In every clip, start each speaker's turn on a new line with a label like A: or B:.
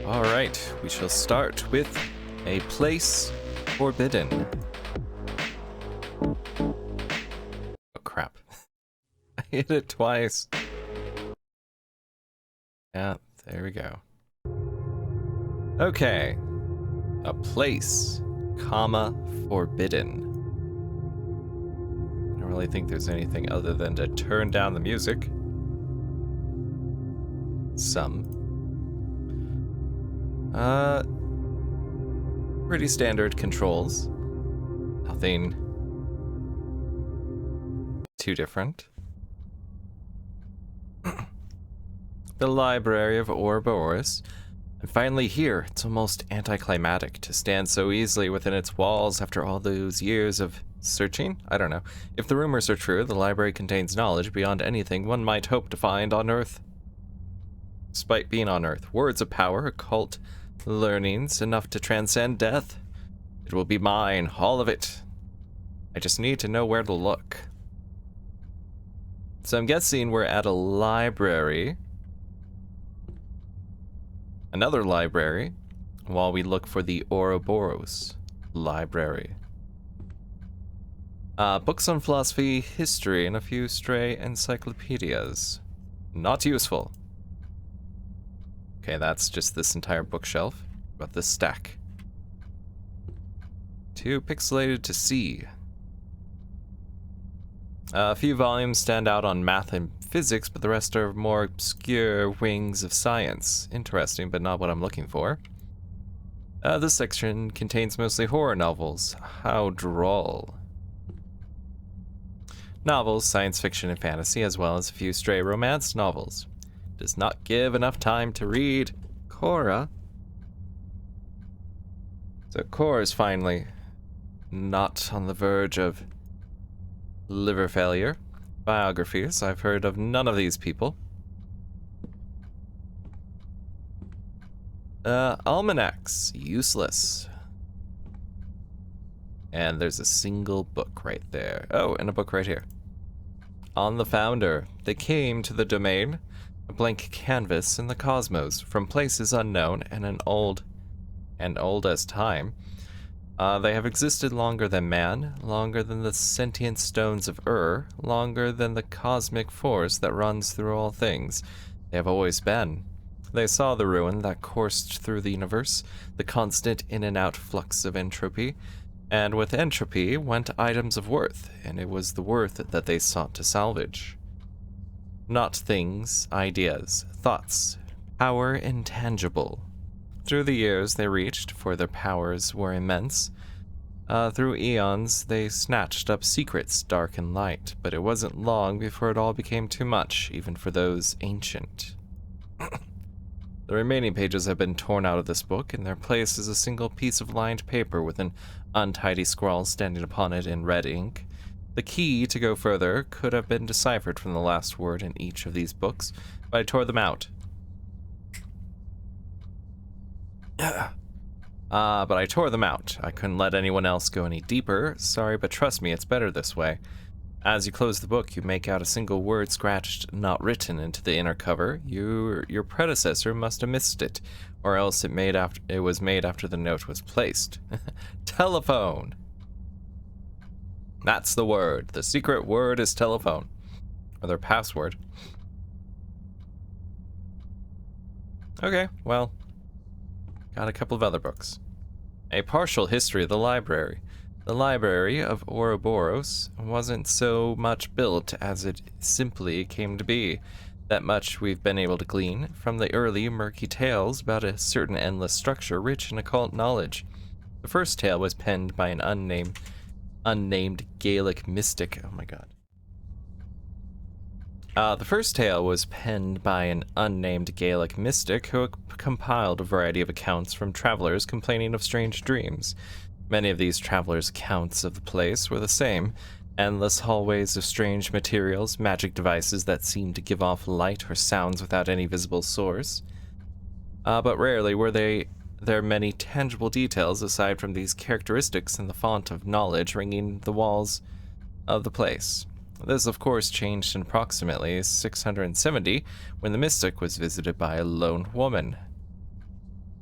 A: Alright, we shall start with a place forbidden. Oh crap. I hit it twice. Yeah, there we go. Okay. A place, comma, forbidden. I don't really think there's anything other than to turn down the music. Some. Pretty standard controls. Nothing too different. The Library of Ouroboros. And finally here, it's almost anticlimactic to stand so easily within its walls after all those years of searching? I don't know. If the rumors are true, the library contains knowledge beyond anything one might hope to find on Earth. Despite being on Earth, words of power, occult learnings, enough to transcend death. It will be mine, all of it. I just need to know where to look. So I'm guessing we're at a library. Another library, while we look for the Ouroboros library. Books on philosophy, history, and a few stray encyclopedias. Not useful. Okay, that's just this entire bookshelf. About this stack. Too pixelated to see. A few volumes stand out on math and physics, but the rest are more obscure wings of science. Interesting, but not what I'm looking for. This section contains mostly horror novels. How droll. Novels, science fiction, and fantasy, as well as a few stray romance novels. Does not give enough time to read. Cora. So Cora's finally not on the verge of liver failure. Biographies, I've heard of none of these people. Almanacs, useless. And there's a single book right there. Oh, and a book right here. On the Founder. They came to the domain, a blank canvas in the cosmos, from places unknown and old as time. They have existed longer than man, longer than the sentient stones of longer than the cosmic force that runs through all things. They have always been. They saw the ruin that coursed through the universe, the constant in and out flux of entropy, and with entropy went items of worth, and it was the worth that they sought to salvage. Not things, ideas, thoughts, power intangible. Through the years they reached, for their powers were immense. Through eons they snatched up secrets dark and light, but it wasn't long before it all became too much, even for those ancient. The remaining pages have been torn out of this book, and their place is a single piece of lined paper with an untidy scrawl standing upon it in red ink. The key to go further could have been deciphered from the last word in each of these books, but I tore them out. But I tore them out. I couldn't let anyone else go any deeper. Sorry, but trust me, it's better this way. As you close the book, you make out a single word scratched, not written, into the inner cover. Your predecessor must have missed it, or else it was made after the note was placed. Telephone. That's the word. The secret word is telephone. Or their password. Okay, well, got a couple of other books. A partial history of the library. The Library of Ouroboros wasn't so much built as it simply came to be. That much we've been able to glean from the early murky tales about a certain endless structure rich in occult knowledge. The first tale was penned by an unnamed Gaelic mystic. Oh my god. The first tale was penned by an unnamed Gaelic mystic who compiled a variety of accounts from travelers complaining of strange dreams. Many of these travelers' accounts of the place were the same. Endless hallways of strange materials, magic devices that seemed to give off light or sounds without any visible source. But rarely were there many tangible details aside from these characteristics in the font of knowledge ringing the walls of the place. This, of course, changed in approximately 670, when the mystic was visited by a lone woman.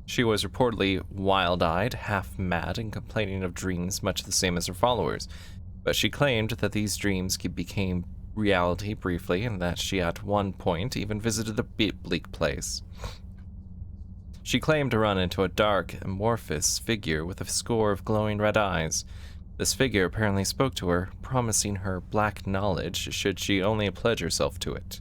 A: She was reportedly wild-eyed, half-mad, and complaining of dreams much the same as her followers, but she claimed that these dreams became reality briefly, and that she at one point even visited the bleak place. She claimed to run into a dark, amorphous figure with a score of glowing red eyes. This figure apparently spoke to her, promising her black knowledge should she only pledge herself to it.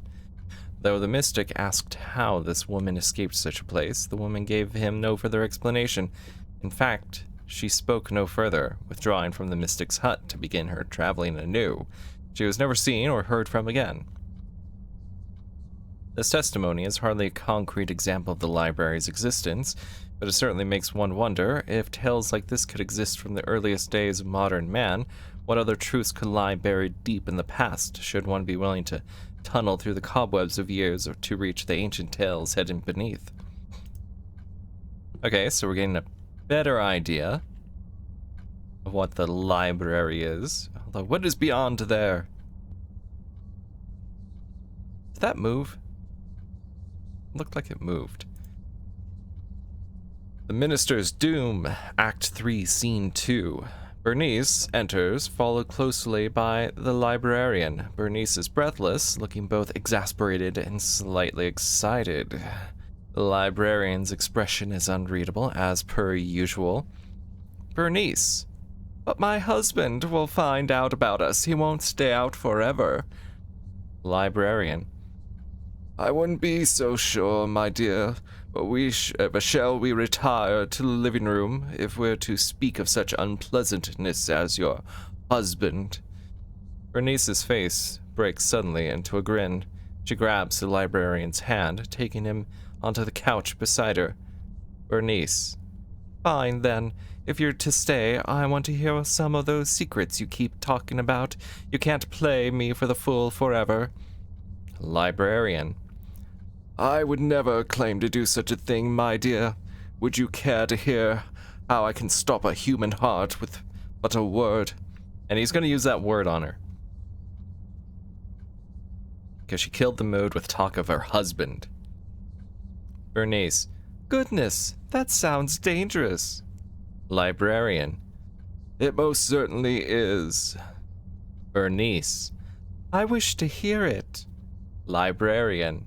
A: Though the mystic asked how this woman escaped such a place, the woman gave him no further explanation. In fact, she spoke no further, withdrawing from the mystic's hut to begin her traveling anew. She was never seen or heard from again. This testimony is hardly a concrete example of the library's existence, but it certainly makes one wonder if tales like this could exist from the earliest days of modern man. What other truths could lie buried deep in the past, should one be willing to tunnel through the cobwebs of years or to reach the ancient tales hidden beneath? Okay, so we're getting a better idea of what the library is. Although, what is beyond there? Did that move? Looked like it moved. The Minister's Doom, Act 3, Scene 2. Bernice enters, followed closely by the librarian. Bernice is breathless, looking both exasperated and slightly excited. The librarian's expression is unreadable, as per usual. Bernice. But my husband will find out about us. He won't stay out forever. Librarian. I wouldn't be so sure, my dear, but shall we retire to the living room if we're to speak of such unpleasantness as your husband? Bernice's face breaks suddenly into a grin. She grabs the librarian's hand, taking him onto the couch beside her. Bernice. Fine, then. If you're to stay, I want to hear some of those secrets you keep talking about. You can't play me for the fool forever. Librarian. I would never claim to do such a thing, my dear. Would you care to hear how I can stop a human heart with but a word? And he's going to use that word on her. Because she killed the mood with talk of her husband. Bernice. Goodness, that sounds dangerous. Librarian. It most certainly is. Bernice. I wish to hear it. Librarian.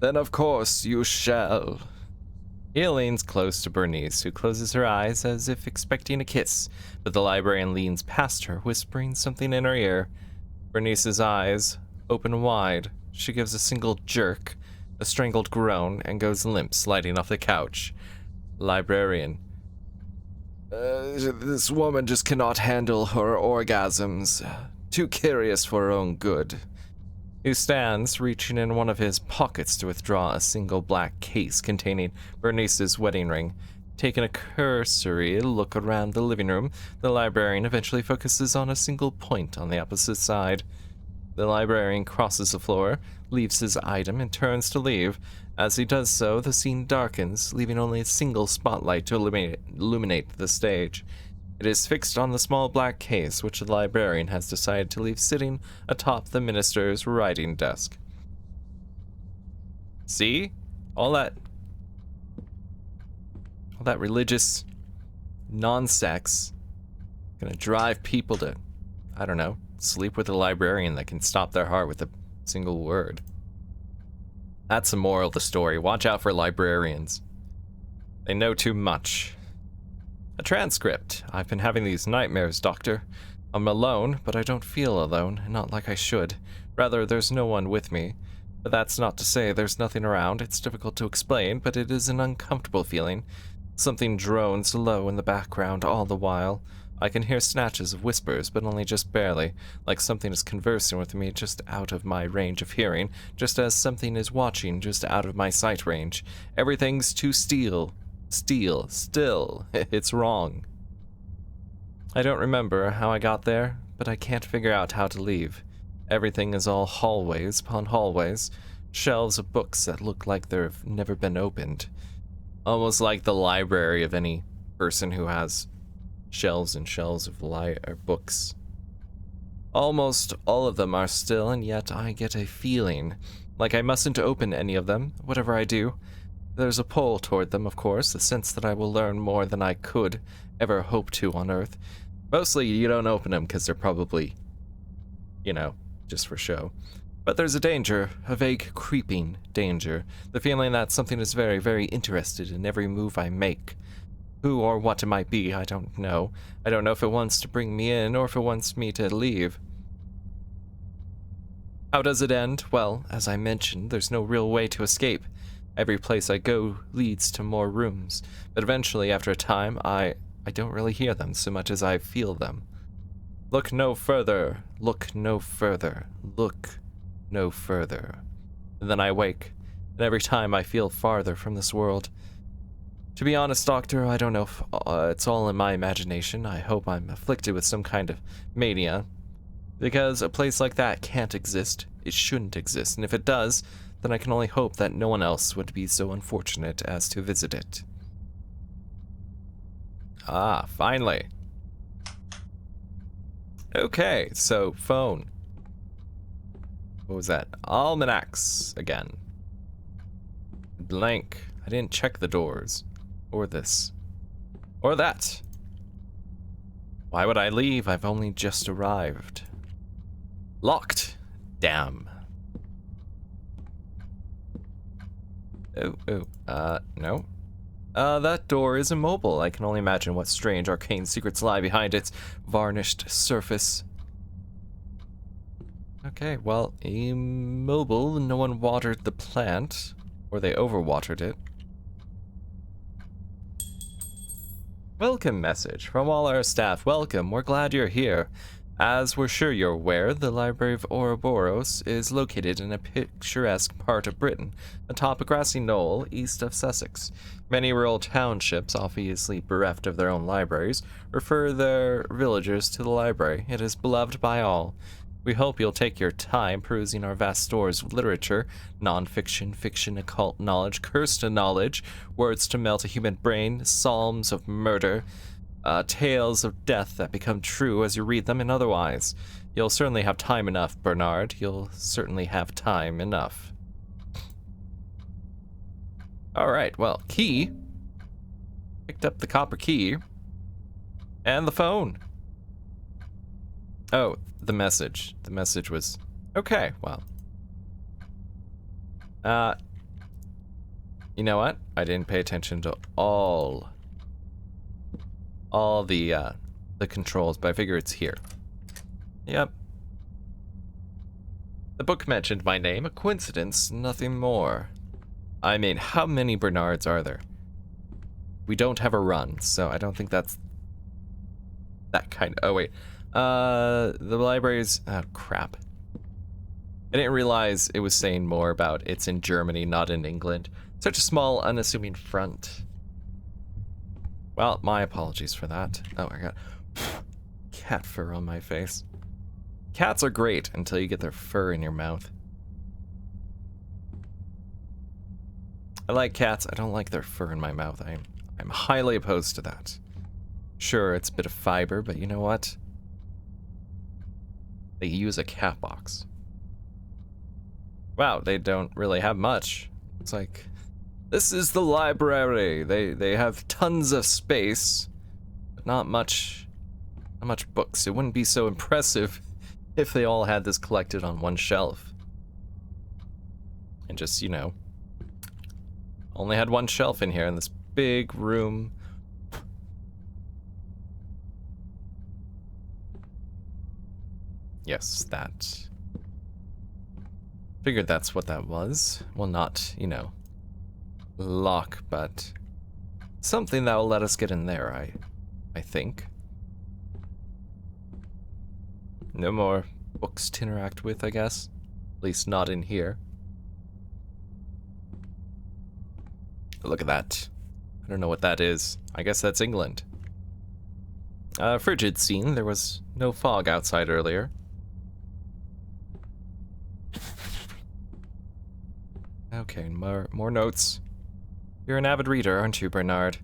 A: Then of course you shall. He leans close to Bernice, who closes her eyes as if expecting a kiss, but the librarian leans past her, whispering something in her ear. Bernice's eyes open wide. She gives a single jerk, a strangled groan, and goes limp, sliding off the couch. Librarian. This woman just cannot handle her orgasms. Too curious for her own good. He stands, reaching in one of his pockets to withdraw a single black case containing Bernice's wedding ring. Taking a cursory look around the living room, the librarian eventually focuses on a single point on the opposite side. The librarian crosses the floor, leaves his item, and turns to leave. As he does so, the scene darkens, leaving only a single spotlight to illuminate the stage. It is fixed on the small black case, which the librarian has decided to leave sitting atop the minister's writing desk. See? All that religious non-sex gonna drive people to, I don't know, sleep with a librarian that can stop their heart with a single word. That's the moral of the story. Watch out for librarians. They know too much. A transcript. I've been having these nightmares, Doctor. I'm alone, but I don't feel alone, not like I should. Rather, there's no one with me. But that's not to say there's nothing around. It's difficult to explain, but it is an uncomfortable feeling. Something drones low in the background all the while. I can hear snatches of whispers, but only just barely, like something is conversing with me just out of my range of hearing, just as something is watching just out of my sight range. Everything's too still. It's wrong. I don't remember how I got there, but I can't figure out how to leave. Everything is all hallways upon hallways, shelves of books that look like they've never been opened. Almost like the library of any person who has shelves and shelves of books. Almost all of them are still, and yet I get a feeling like I mustn't open any of them, whatever I do. There's a pull toward them, of course, a sense that I will learn more than I could ever hope to on Earth. Mostly, you don't open them because they're probably, just for show. But there's a danger, a vague, creeping danger, the feeling that something is very, very interested in every move I make. Who or what it might be, I don't know. I don't know if it wants to bring me in or if it wants me to leave. How does it end? Well, as I mentioned, there's no real way to escape. Every place I go leads to more rooms, but eventually, after a time, I don't really hear them so much as I feel them. Look no further, look no further, look no further. And then I wake, and every time I feel farther from this world. To be honest, Doctor, I don't know if it's all in my imagination. I hope I'm afflicted with some kind of mania. Because a place like that can't exist. It shouldn't exist. And if it does, then I can only hope that no one else would be so unfortunate as to visit it. Ah, finally. Okay, so phone. What was that? Almanacs again. Blank. I didn't check the doors. Or this. Or that. Why would I leave? I've only just arrived. Locked. Damn. No. That door is immobile. I can only imagine what strange arcane secrets lie behind its varnished surface. Okay, well, immobile. No one watered the plant. Or they overwatered it. Welcome message from all our staff. Welcome, we're glad you're here. As we're sure you're aware, the Library of Ouroboros is located in a picturesque part of Britain, atop a grassy knoll east of Sussex. Many rural townships, obviously bereft of their own libraries, refer their villagers to the library. It is beloved by all. We hope you'll take your time perusing our vast stores of literature, non-fiction, fiction, occult knowledge, cursed knowledge, words to melt a human brain, psalms of murder, tales of death that become true as you read them and otherwise. You'll certainly have time enough, Bernard. You'll certainly have time enough. Alright, well, key. Picked up the copper key. And the phone. Oh, the message. The message was, okay, well. You know what? I didn't pay attention to all the controls, but I figure it's here. Yep. The book mentioned my name, a coincidence, nothing more. I mean, how many Bernards are there? We don't have a run, so I don't think that's that kind of, oh wait. The library's, oh crap. I didn't realize it was saying more about it's in Germany, not in England. Such a small, unassuming front. Well, my apologies for that. Oh, I got cat fur on my face. Cats are great until you get their fur in your mouth. I like cats, I don't like their fur in my mouth. I'm highly opposed to that. Sure, it's a bit of fiber, but you know what? They use a cat box. Wow, they don't really have much. It's like, this is the library. They have tons of space, but not much books. It wouldn't be so impressive if they all had this collected on one shelf. And just, you know, only had one shelf in here in this big room. Yes, that. Figured that's what that was. Well, not, you know, lock, but something that will let us get in there, I think. No more books to interact with, I guess. At least not in here. Look at that. I don't know what that is. I guess that's England. Frigid scene. There was no fog outside earlier. Okay, more notes. You're an avid reader, aren't you, Bernard?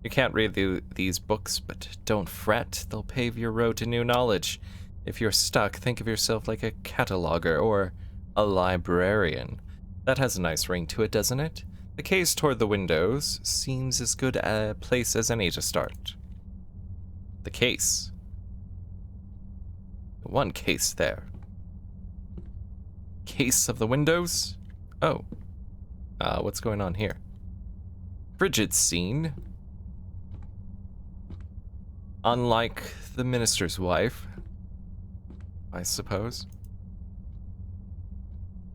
A: You can't read these books, but don't fret. They'll pave your road to new knowledge. If you're stuck, think of yourself like a cataloger or a librarian. That has a nice ring to it, doesn't it? The case toward the windows seems as good a place as any to start. The case. The one case there. Case of the windows? Oh. What's going on here? Frigid scene. Unlike the minister's wife, I suppose.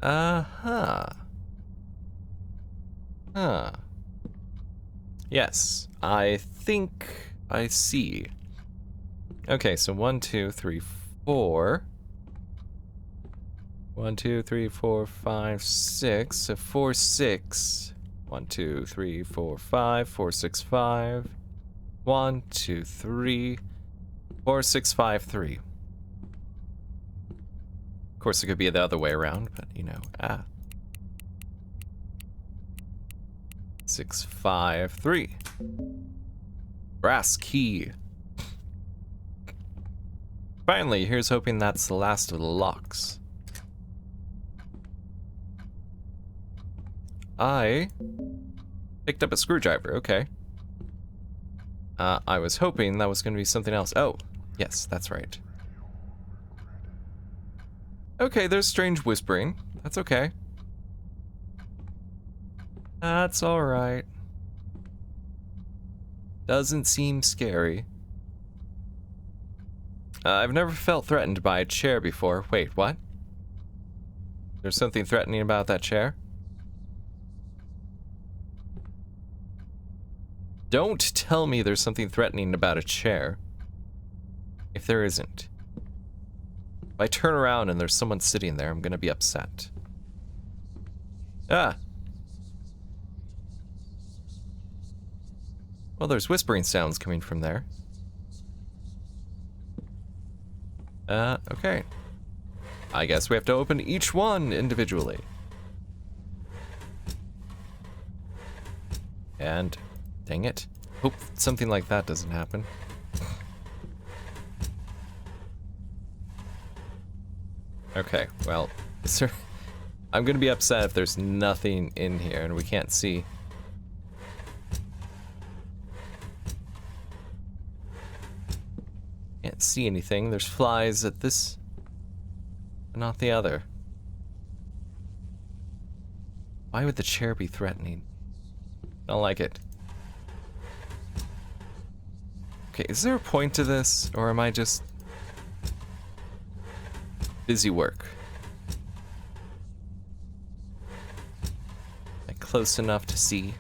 A: Huh. Yes, I think I see. Okay, so 1, 2, 3, 4. 1, 2, 3, 4, 5, 6. So 4, 6. 1, 2, 3, 4, 5. 4, 6, 5. 1, 2, 3. 4, 6, 5, 3. Of course, it could be the other way around, but you know, 6, 5, 3. Brass key. Finally, here's hoping that's the last of the locks. I picked up a screwdriver, okay. I was hoping that was going to be something else. Oh, yes, that's right. Okay, there's strange whispering. That's okay. That's alright. Doesn't seem scary. I've never felt threatened by a chair before. Wait, what? There's something threatening about that chair? Don't tell me there's something threatening about a chair. If there isn't. If I turn around and there's someone sitting there, I'm gonna be upset. Ah! Well, there's whispering sounds coming from there. Okay. I guess we have to open each one individually. And, dang it. Hope something like that doesn't happen. Okay, well, I'm gonna be upset if there's nothing in here and we can't see. Can't see anything. There's flies at this, but not the other. Why would the chair be threatening? I don't like it. Okay, is there a point to this, or am I just busy work? Like close enough to see?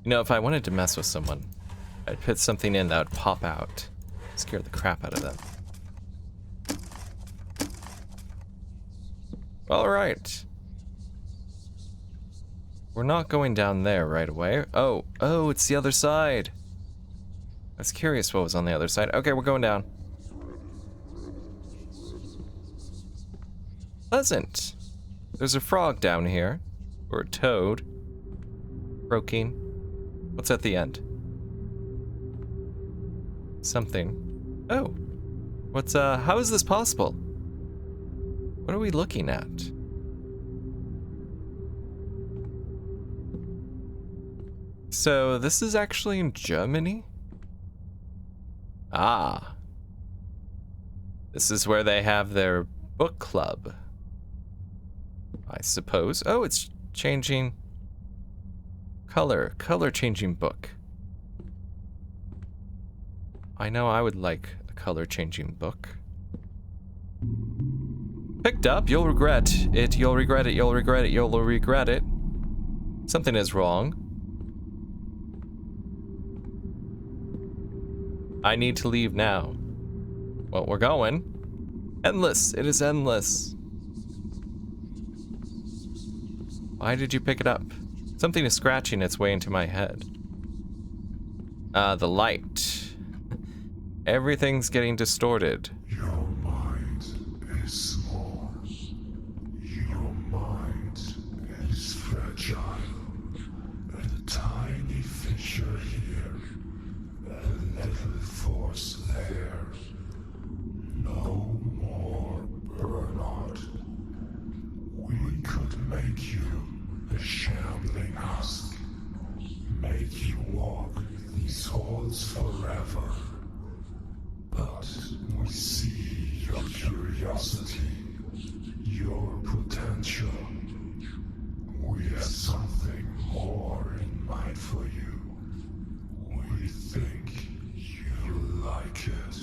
A: You know, if I wanted to mess with someone, I'd put something in that would pop out. Scare the crap out of them. Alright. We're not going down there right away. Oh, it's the other side. I was curious what was on the other side. Okay, we're going down. Pleasant. There's a frog down here. Or a toad. Croaking. What's at the end? Something. Oh. What's, how is this possible? What are we looking at? So, this is actually in Germany? Ah. This is where they have their book club. I suppose. Oh, it's changing color. Color changing book. I know I would like a color changing book. Picked up, you'll regret it, you'll regret it, you'll regret it, you'll regret it. Something is wrong. I need to leave now. Well, we're going. Endless, it is endless. Why did you pick it up? Something is scratching its way into my head. The light. Everything's getting distorted.
B: Your mind is small. Your mind is fragile. A tiny fissure here. A little force there. No more, Bernard. We could make you a shell make you walk these halls forever. But we see your curiosity, your potential. We have something more in mind for you. We think you like it.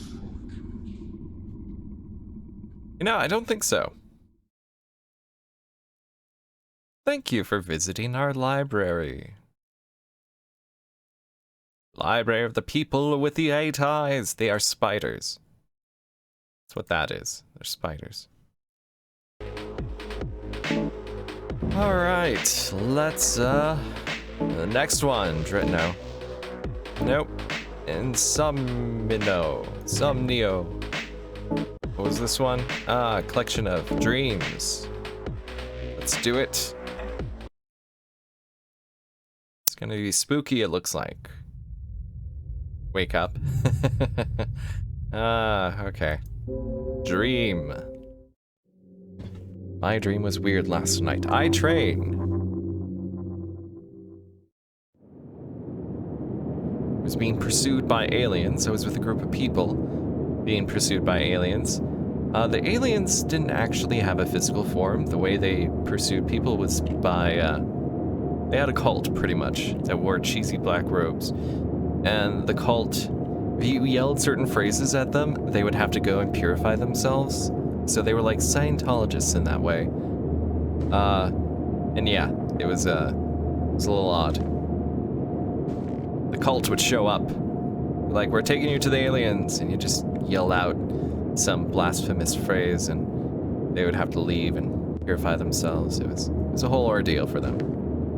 A: You know, I don't think so. Thank you for visiting our library. Library of the people with the 8 eyes. They are spiders. That's what that is. They're spiders. Alright, let's, the next one. No. Nope. Somnio. What was this one? Ah, collection of dreams. Let's do it. It's gonna be spooky, it looks like. Wake up. Okay. Dream. My dream was weird last night. I train. Was being pursued by aliens. I was with a group of people being pursued by aliens. The aliens didn't actually have a physical form. The way they pursued people was by, they had a cult, pretty much, that wore cheesy black robes. And the cult, if you yelled certain phrases at them, they would have to go and purify themselves. So they were like Scientologists in that way. And yeah, it was a little odd. The cult would show up, like, we're taking you to the aliens, and you just yell out some blasphemous phrase, and they would have to leave and purify themselves. It was a whole ordeal for them.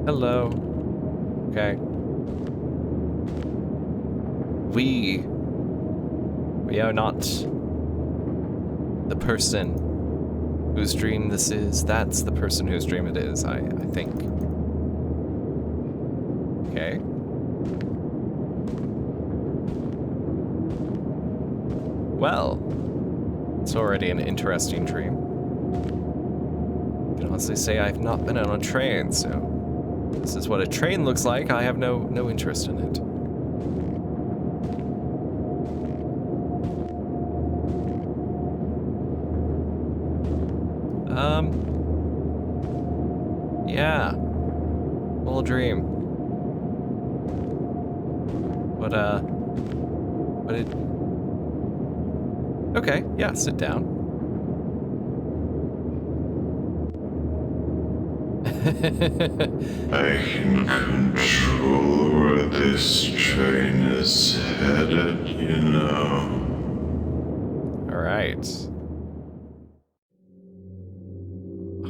A: Hello. Okay. We are not the person whose dream this is. That's the person whose dream it is, I think. Okay. Well, it's already an interesting dream. I can honestly say I've not been on a train, so this is what a train looks like. I have no interest in it. Yeah. Full dream. But it... Okay, yeah, sit down.
C: I can control where this train is headed, you know.
A: Alright.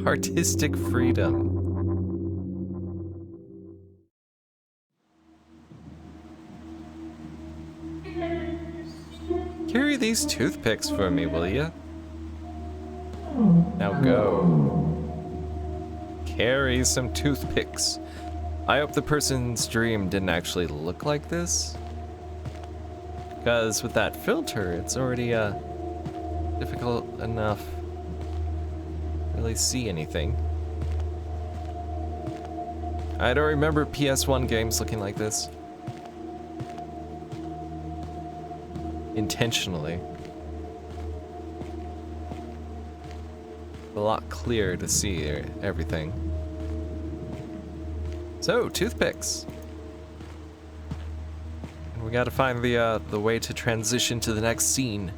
A: Artistic freedom. Carry these toothpicks for me, will ya? Now go. Carry some toothpicks. I hope the person's dream didn't actually look like this. Because with that filter, it's already difficult enough to really see anything. I don't remember PS1 games looking like this. Intentionally. A lot clearer to see everything. So, toothpicks. We gotta find the way to transition to the next scene.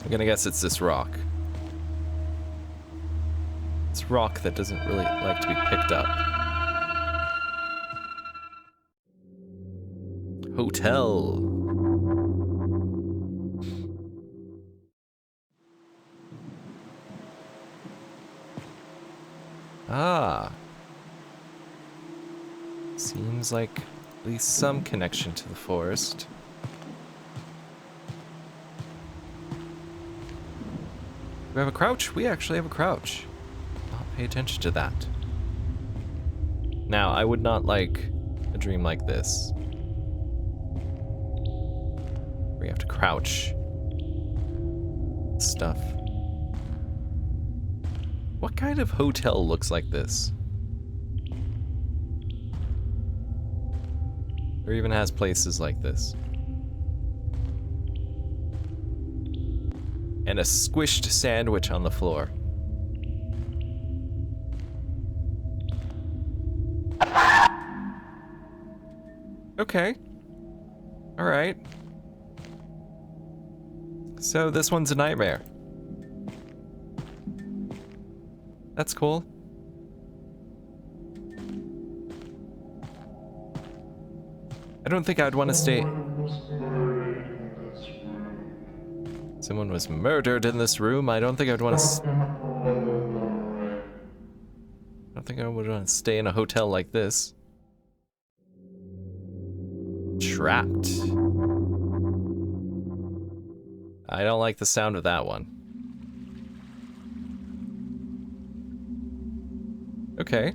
A: I'm gonna guess it's this rock. It's rock that doesn't really like to be picked up. Hotel. Ah. Seems like at least some connection to the forest. We have a crouch? We actually have a crouch. I'll pay attention to that. Now, I would not like a dream like this, where you have to crouch. Stuff. What kind of hotel looks like this? Or even has places like this. And a squished sandwich on the floor. Okay. Alright. So this one's a nightmare. That's cool. I don't think I'd want to stay. Someone was murdered in this room. I don't think I'd want to. I don't think I would want to stay in a hotel like this. Trapped. I don't like the sound of that one. Okay.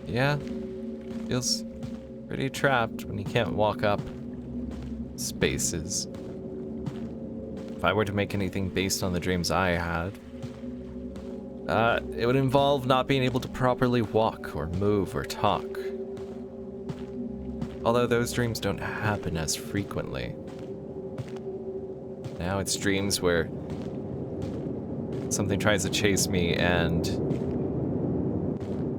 A: Yeah. Feels pretty trapped when you can't walk up spaces. If I were to make anything based on the dreams I had, it would involve not being able to properly walk or move or talk. Although those dreams don't happen as frequently. Now it's dreams where something tries to chase me and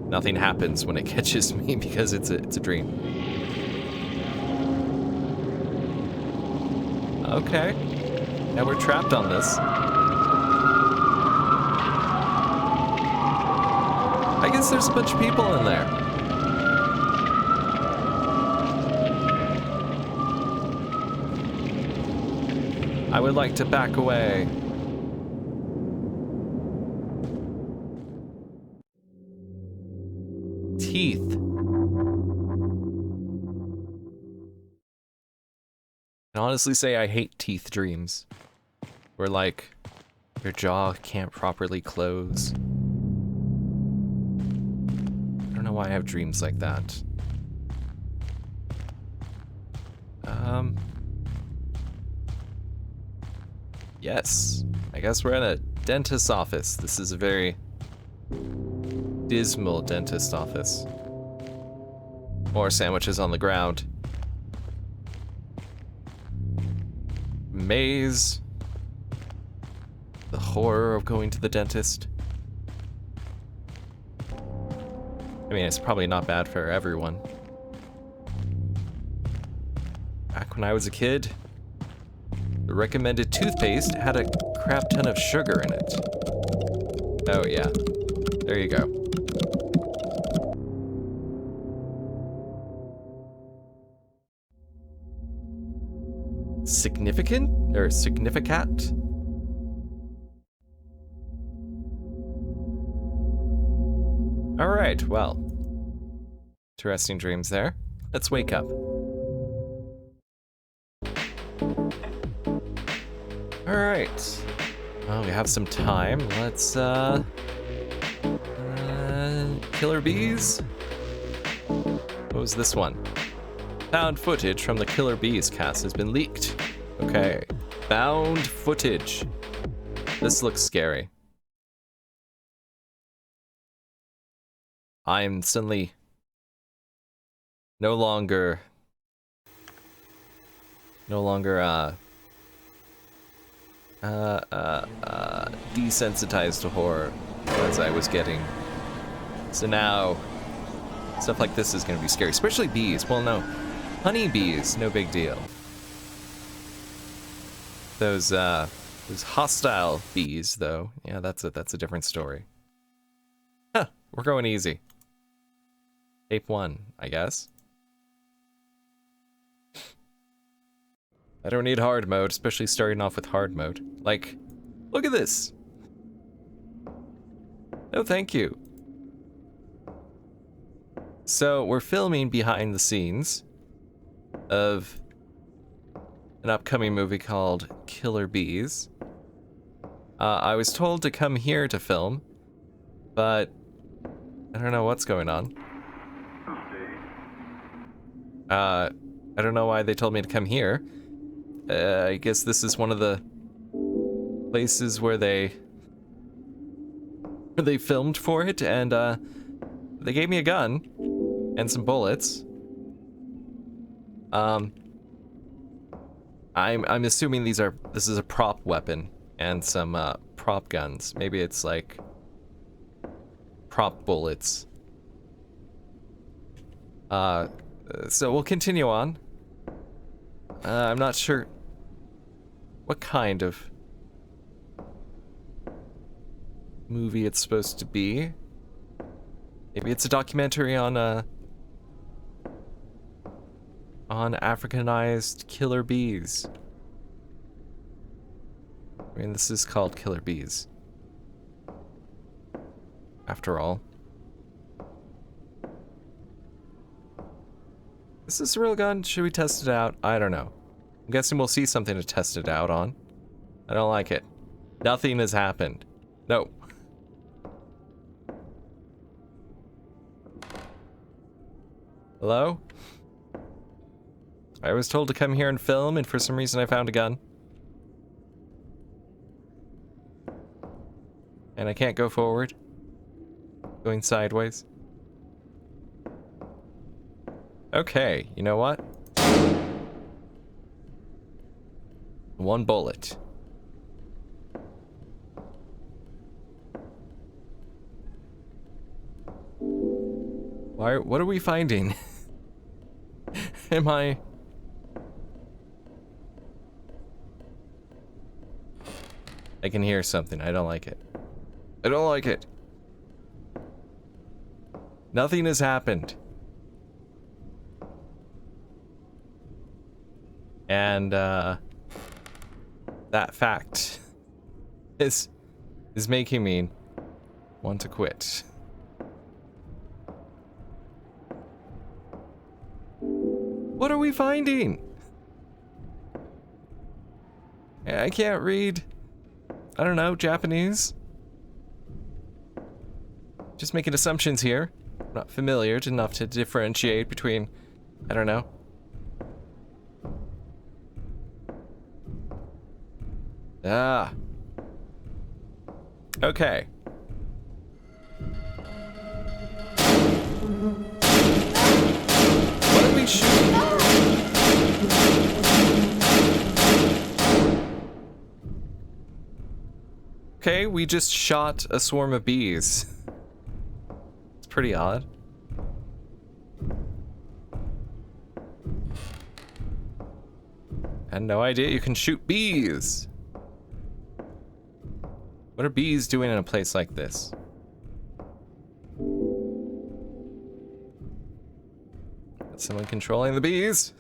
A: nothing happens when it catches me because it's a dream. Okay. Now we're trapped on this. I guess there's a bunch of people in there. I would like to back away. Teeth. I honestly say I hate teeth dreams. Where like, your jaw can't properly close. I don't know why I have dreams like that. Yes. I guess we're in a dentist's office. This is a very dismal dentist office. More sandwiches on the ground. Maze. The horror of going to the dentist. I mean, it's probably not bad for everyone. Back when I was a kid, the recommended toothpaste had a crap ton of sugar in it. Oh yeah, there you go. Significant? Or significant? Alright, well. Interesting dreams there. Let's wake up. Alright. Well, we have some time. Let's, Killer Bees? What was this one? Found footage from the Killer Bees cast has been leaked. Okay. Found footage. This looks scary. I'm suddenly no longer desensitized to horror as I was getting. So now stuff like this is gonna be scary, especially bees. Well, no, honeybees, no big deal. Those hostile bees, though, yeah, that's a different story. Huh, we're going easy. Tape 1, I guess. I don't need hard mode, especially starting off with hard mode. Like, look at this. No, thank you. So, we're filming behind the scenes of an upcoming movie called Killer Bees. I was told to come here to film, but I don't know what's going on. I don't know why they told me to come here. I guess this is one of the places where they filmed for it, and They gave me a gun and some bullets. I'm assuming this is a prop weapon and some prop guns. Maybe it's like prop bullets. So we'll continue on. I'm not sure what kind of movie it's supposed to be. Maybe it's a documentary on Africanized killer bees. I mean, this is called Killer Bees, after all. Is this a real gun? Should we test it out? I don't know. I'm guessing we'll see something to test it out on. I don't like it. Nothing has happened. No. Hello? I was told to come here and film, and for some reason I found a gun. And I can't go forward. Going sideways. Okay, you know what? One bullet. What are we finding? Am I... I can hear something. I don't like it. I don't like it. Nothing has happened. And that fact is making me want to quit. What are we finding? I can't read, I don't know, Japanese. Just making assumptions here. I'm not familiar enough to differentiate between, I don't know. Ah. Okay. What are we shooting? Okay, we just shot a swarm of bees. It's pretty odd. I had no idea you can shoot bees. What are bees doing in a place like this? Is someone controlling the bees?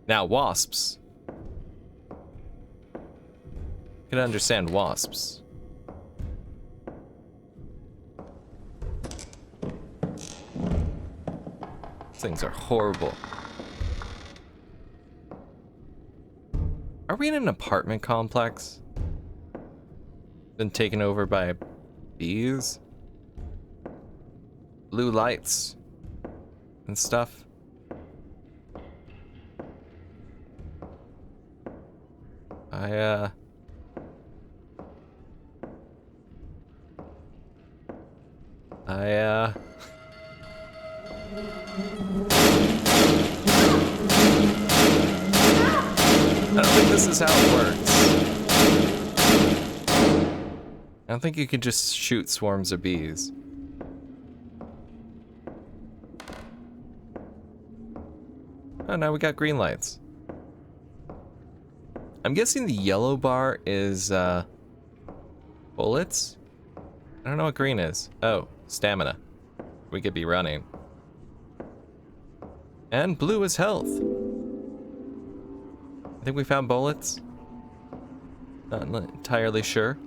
A: Now, wasps. I can understand wasps. These things are horrible. Are we in an apartment complex? Been taken over by bees? Blue lights and stuff. I don't think this is how it works. I don't think you can just shoot swarms of bees. Oh, now we got green lights. I'm guessing the yellow bar is, bullets? I don't know what green is. Oh, stamina. We could be running. And blue is health. I think we found bullets. Not entirely sure.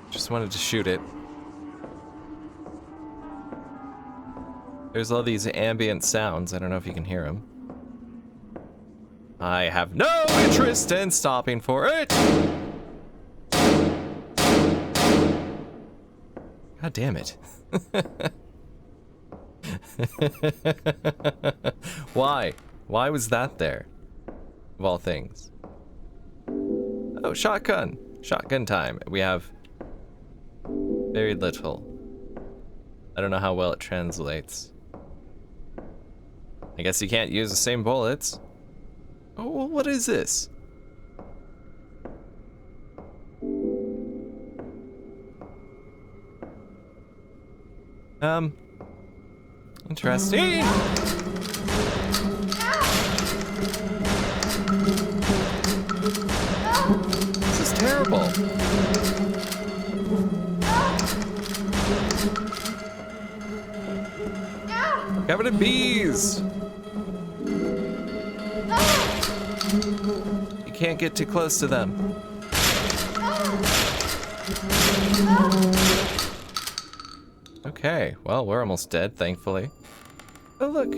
A: Just wanted to shoot it. There's all these ambient sounds. I don't know if you can hear them. I have no interest in stopping for it. God damn it. Why? Why was that there? Of all things. Oh, shotgun. Shotgun time. We have very little. I don't know how well it translates. I guess you can't use the same bullets. Oh, well, what is this? Interesting. This is terrible. Covered in bees. You can't get too close to them. Okay, well, we're almost dead, thankfully. Oh, look.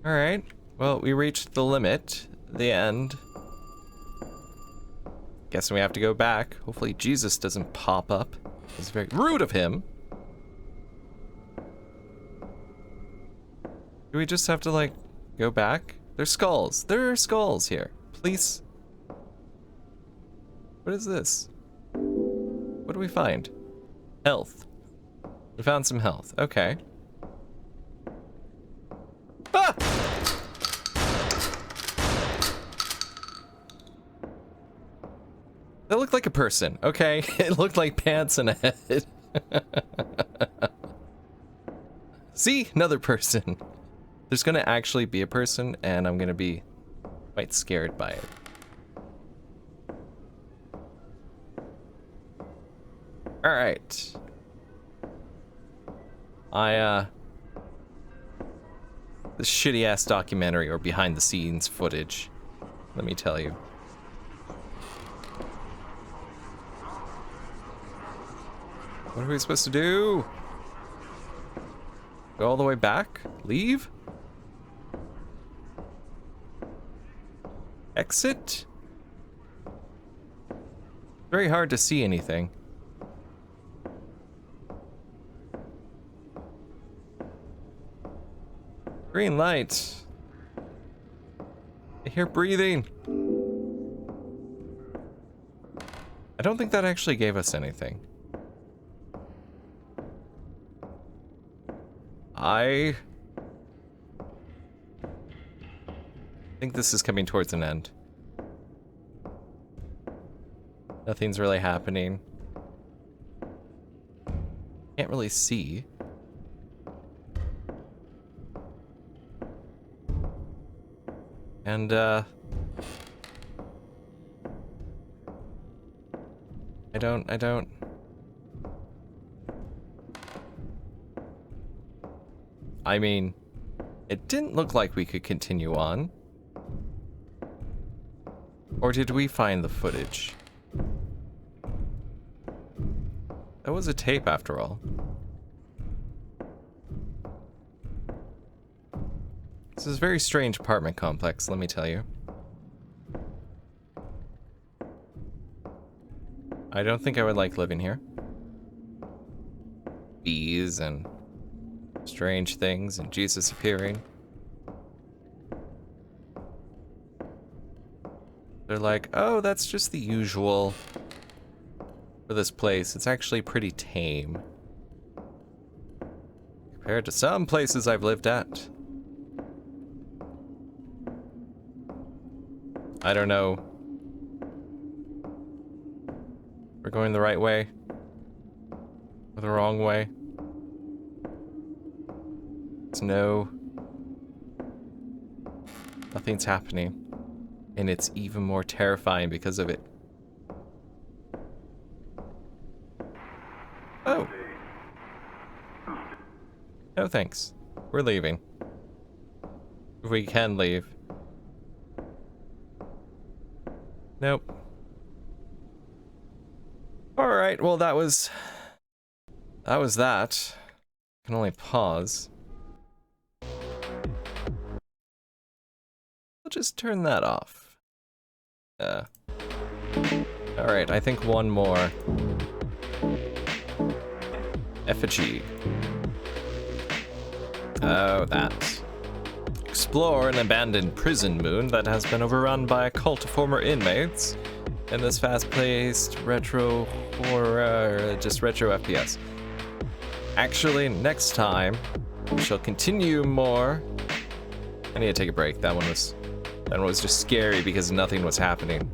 A: Alright. Well, we reached the limit. The end. Guessing we have to go back. Hopefully Jesus doesn't pop up. It's very rude of him. Do we just have to, like, go back? There's skulls. There are skulls here. Please. What is this? What do we find? Health. We found some health. Okay. Ah! That looked like a person. Okay. It looked like pants and a head. See? Another person. There's gonna actually be a person, and I'm gonna be quite scared by it. Alright. This shitty ass documentary or behind the scenes footage, let me tell you. What are we supposed to do? Go all the way back? Leave? Exit? Very hard to see anything. Green light. I hear breathing. I don't think that actually gave us anything. I think this is coming towards an end. Nothing's really happening. Can't really see. And, I don't. I mean, it didn't look like we could continue on. Or did we find the footage? That was a tape after all. This is a very strange apartment complex, let me tell you. I don't think I would like living here. Bees and strange things and Jesus appearing. They're like, oh, that's just the usual for this place. It's actually pretty tame compared to some places I've lived at. I don't know. We're going the right way or the wrong way. No, nothing's happening, and it's even more terrifying because of it. Oh. No thanks. We're leaving. If we can leave. Nope. Alright, well that was that. I can only pause. I'll just turn that off. Alright, I think one more. Effigy. Oh, that. Explore an abandoned prison moon that has been overrun by a cult of former inmates in this fast-paced retro horror, just retro FPS. Actually, next time we shall continue more. I need to take a break. That one was just scary because nothing was happening.